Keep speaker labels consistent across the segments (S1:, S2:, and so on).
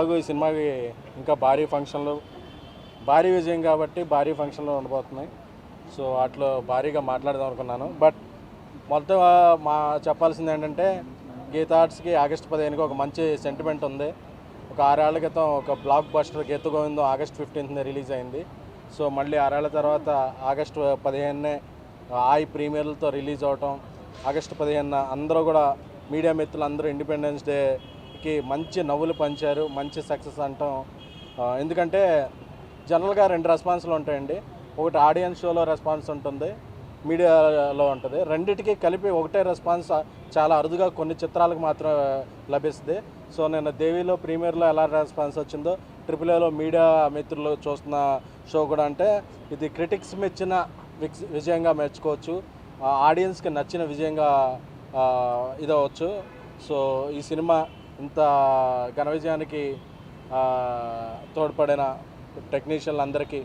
S1: ఈ సినిమాకి ఇంకా భారీ ఫంక్షన్లు, భారీ విజయం కాబట్టి భారీ ఫంక్షన్లు ఉండబోతున్నాయి. సో వాటిలో భారీగా మాట్లాడదాం అనుకున్నాను. బట్ మొత్తం మా చెప్పాల్సింది ఏంటంటే, గీత ఆర్ట్స్కి ఆగస్టు 15కి ఒక మంచి సెంటిమెంట్ ఉంది. ఒక 6 ఏళ్ల క్రితం ఒక బ్లాక్ బస్టర్ గీత గోవిందం ఆగస్టు 15న రిలీజ్ అయింది. సో మళ్ళీ 6 ఏళ్ల తర్వాత ఆగస్టు 15నే ఆయి ప్రీమియర్లతో రిలీజ్ అవటం, ఆగస్టు 15న అందరూ కూడా మీడియా మిత్రులు అందరూ ఇండిపెండెన్స్ డేకి మంచి నవ్వులు పంచారు, మంచి సక్సెస్ అంటాం. ఎందుకంటే జనరల్గా 2 రెస్పాన్స్లు ఉంటాయండి. ఒకటి ఆడియన్స్ షోలో రెస్పాన్స్ ఉంటుంది, మీడియాలో ఉంటుంది. రెండింటికి కలిపి ఒకటే రెస్పాన్స్ చాలా అరుదుగా కొన్ని చిత్రాలకు మాత్రం లభిస్తుంది. సో నేను దేవిలో ప్రీమియర్లో ఎలా రెస్పాన్స్ వచ్చిందో AAAలో మీడియా మిత్రులు చూస్తున్న షో కూడా, అంటే ఇది క్రిటిక్స్ మెచ్చిన విజయంగా మెచ్చుకోవచ్చు, ఆడియన్స్కి నచ్చిన విజయంగా ఇదవచ్చు. సో ఈ సినిమా ఇంత ఘన విజయానికి తోడ్పడిన టెక్నీషియన్లు అందరికీ,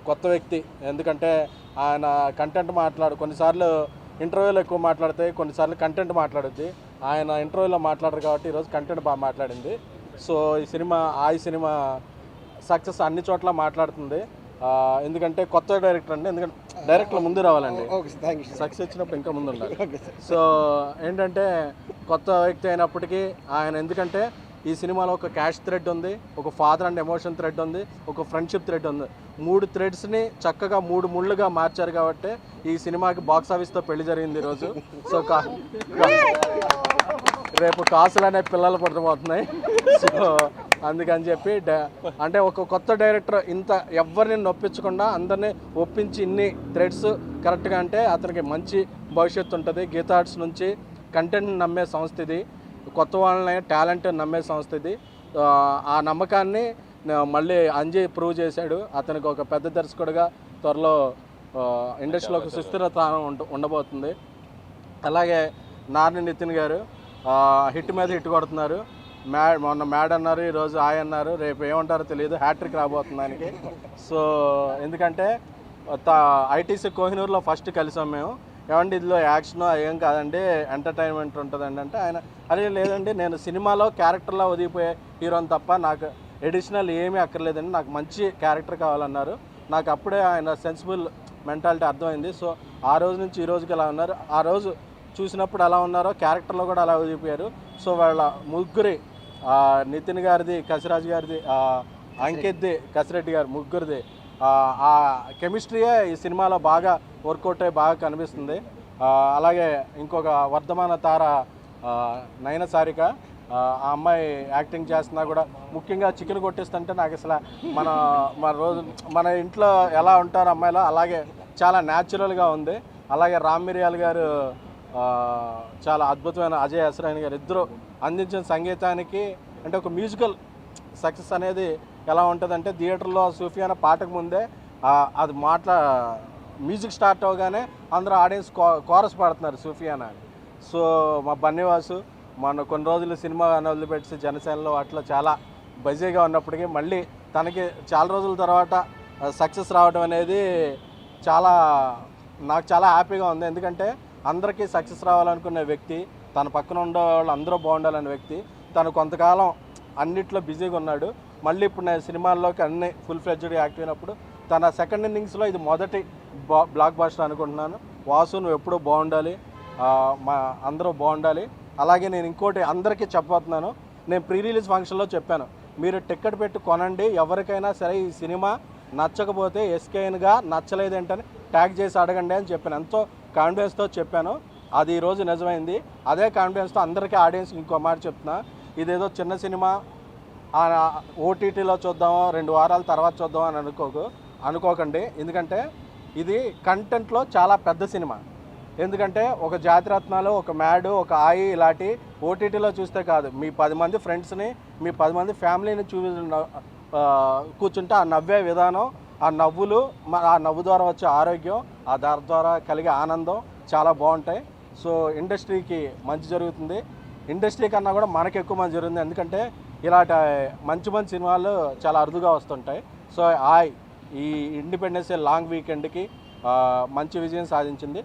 S1: కొత్త వ్యక్తి, ఎందుకంటే ఆయన కంటెంట్ కొన్నిసార్లు ఇంటర్వ్యూలో ఎక్కువ మాట్లాడితే కొన్నిసార్లు కంటెంట్ మాట్లాడుద్ది. ఆయన ఇంటర్వ్యూలో మాట్లాడరు కాబట్టి ఈరోజు కంటెంట్ బాగా మాట్లాడింది. సో ఈ సినిమా సక్సెస్ అన్ని చోట్ల మాట్లాడుతుంది. ఎందుకంటే కొత్త డైరెక్టర్ అండి, ఎందుకంటే డైరెక్టర్ ముందు రావాలండి, సక్సెస్ వచ్చినప్పుడు ఇంకా ముందు ఉండాలి. సో ఏంటంటే కొత్త వ్యక్తి అయినప్పటికీ ఆయన, ఎందుకంటే ఈ సినిమాలో ఒక క్యాష్ థ్రెడ్ ఉంది, ఒక ఫాదర్ అండ్ ఎమోషన్ థ్రెడ్ ఉంది, ఒక ఫ్రెండ్షిప్ థ్రెడ్ ఉంది. 3 థ్రెడ్స్ని చక్కగా 3 ముళ్ళుగా మార్చారు కాబట్టి ఈ సినిమాకి బాక్స్ ఆఫీస్తో పెళ్లి జరిగింది ఈరోజు. సో రేపు కాసులు అనే పిల్లలు పుట్టబోతున్నాయి. సో అందుకని చెప్పి అంటే ఒక కొత్త డైరెక్టర్ ఇంత ఎవరిని నొప్పించకుండా అందరినీ ఒప్పించి ఇన్ని థ్రెడ్స్ కరెక్ట్గా, అంటే అతనికి మంచి భవిష్యత్తు ఉంటుంది. గీతా ఆర్ట్స్ నుంచి కంటెంట్ నమ్మే సంస్థ ఇది, కొత్త వాళ్ళని టాలెంట్ నమ్మే సంస్థ ఇది. ఆ నమ్మకాన్ని మళ్ళీ అంజయ్ ప్రూవ్ చేశాడు. అతనికి ఒక పెద్ద దర్శకుడిగా త్వరలో ఇండస్ట్రీలో ఒక సుస్థిరత ఉండబోతుంది. అలాగే నార్ని నితిన్ గారు హిట్ మీద హిట్ కొడుతున్నారు. మొన్న మ్యాడ్ అన్నారు, ఈరోజు ఆయ అన్నారు, రేపు ఏమంటారో తెలియదు, హ్యాట్రిక్ రాబోతుంది ఆయనకి. సో ఎందుకంటే ఐటీసీ కోహినూర్లో ఫస్ట్ కలిసాం మేము. ఏమంటే ఇందులో యాక్షన్ ఏం కాదండి, ఎంటర్టైన్మెంట్ ఉంటుందండి అంటే, ఆయన అదే లేదండి, నేను సినిమాలో క్యారెక్టర్లో ఒదిగిపోయే హీరోని తప్ప నాకు ఎడిషనల్ ఏమీ అక్కర్లేదండి, నాకు మంచి క్యారెక్టర్ కావాలన్నారు. నాకు అప్పుడే ఆయన సెన్సిబుల్ మెంటాలిటీ అర్థమైంది. సో ఆ రోజు నుంచి ఈ రోజుకి ఎలా ఉన్నారు, ఆ రోజు చూసినప్పుడు ఎలా ఉన్నారో క్యారెక్టర్లో కూడా అలా ఒదిగిపోయారు. సో వాళ్ళ ముగ్గురి, నితిన్ గారిది, కసిరాజ్ గారిది, అంకిత్ది, కసిరెడ్డి గారు, ముగ్గురిది ఆ కెమిస్ట్రీయే ఈ సినిమాలో బాగా వర్కౌట్ అయ్యి బాగా కనిపిస్తుంది. అలాగే ఇంకొక వర్ధమాన తార నయన సారిక, ఆ అమ్మాయి యాక్టింగ్ చేస్తున్నా కూడా, ముఖ్యంగా చికెన్ కొట్టిస్తుంటే నాకు అసలు మన ఇంట్లో ఎలా ఉంటారు అమ్మాయిలో అలాగే చాలా న్యాచురల్గా ఉంది. అలాగే రామ్ మిరియాల్ గారు చాలా అద్భుతమైన, అజయ్ అసరాయన్ గారు ఇద్దరు అందించిన సంగీతానికి, అంటే ఒక మ్యూజికల్ సక్సెస్ అనేది ఎలా ఉంటుందంటే, థియేటర్లో సూఫియానా పాటకు ముందే అది మ్యూజిక్ స్టార్ట్ అవగానే అందరూ ఆడియన్స్ కోరస్ పాడుతున్నారు సూఫియానా. సో మా బన్నీవాసు మన కొన్ని రోజులు సినిమా వదిలిపెట్టి జనసేనలో అట్లా చాలా బిజీగా ఉన్నప్పటికీ మళ్ళీ తనకి చాలా రోజుల తర్వాత సక్సెస్ రావడం అనేది నాకు చాలా హ్యాపీగా ఉంది. ఎందుకంటే అందరికీ సక్సెస్ రావాలనుకునే వ్యక్తి, తన పక్కన ఉండే వాళ్ళు అందరూ బాగుండాలనే వ్యక్తి, తను కొంతకాలం అన్నిట్లో బిజీగా ఉన్నాడు. మళ్ళీ ఇప్పుడు నేను సినిమాల్లోకి అన్ని ఫుల్ ఫ్లెడ్జ్డ్గా యాక్టివ్ అయినప్పుడు తన సెకండ్ ఇన్నింగ్స్లో ఇది మొదటి బ్లాక్ బస్టర్ అనుకుంటున్నాను. వాసు నువ్వు ఎప్పుడూ బాగుండాలి, అందరూ బాగుండాలి. అలాగే నేను ఇంకోటి అందరికీ చెప్పబోతున్నాను, నేను ప్రీ రిలీజ్ ఫంక్షన్లో చెప్పాను, మీరు టికెట్ పెట్టి కొనండి, ఎవరికైనా సరే ఈ సినిమా నచ్చకపోతే ఎస్కేఎన్గా నచ్చలేదేంటని ట్యాగ్ చేసి అడగండి అని చెప్పాను. ఎంతో కాన్ఫిడెన్స్తో చెప్పాను, అది ఈరోజు నిజమైంది. అదే కాన్ఫిడెన్స్తో అందరికీ ఆడియన్స్ ఇంకో మాట చెప్తున్నా, ఇదేదో చిన్న సినిమా ఓటీటీలో చూద్దామో 2 వారాల తర్వాత చూద్దాం అని అనుకోకండి. ఎందుకంటే ఇది కంటెంట్లో చాలా పెద్ద సినిమా. ఎందుకంటే ఒక జాతిరత్నాలు, ఒక మ్యాడ్, ఒక ఆయి ఇలాంటి ఓటీటీలో చూస్తే కాదు, మీ 10 మంది ఫ్రెండ్స్ని, మీ 10 మంది ఫ్యామిలీని కూర్చుంటే ఆ నవ్వే విధానం, ఆ నవ్వులు, ఆ నవ్వు ద్వారా వచ్చే ఆరోగ్యం, ఆ దాని ద్వారా కలిగే ఆనందం చాలా బాగుంటాయి. సో ఇండస్ట్రీకి మంచి జరుగుతుంది, ఇండస్ట్రీ కన్నా కూడా మనకి ఎక్కువ మంచి జరుగుతుంది. ఎందుకంటే ఇలాంటి మంచి సినిమాలు చాలా అరుదుగా వస్తుంటాయి. సో ఈ ఇండిపెండెన్స్ డే లాంగ్ వీకెండ్కి మంచి విజయం సాధించింది.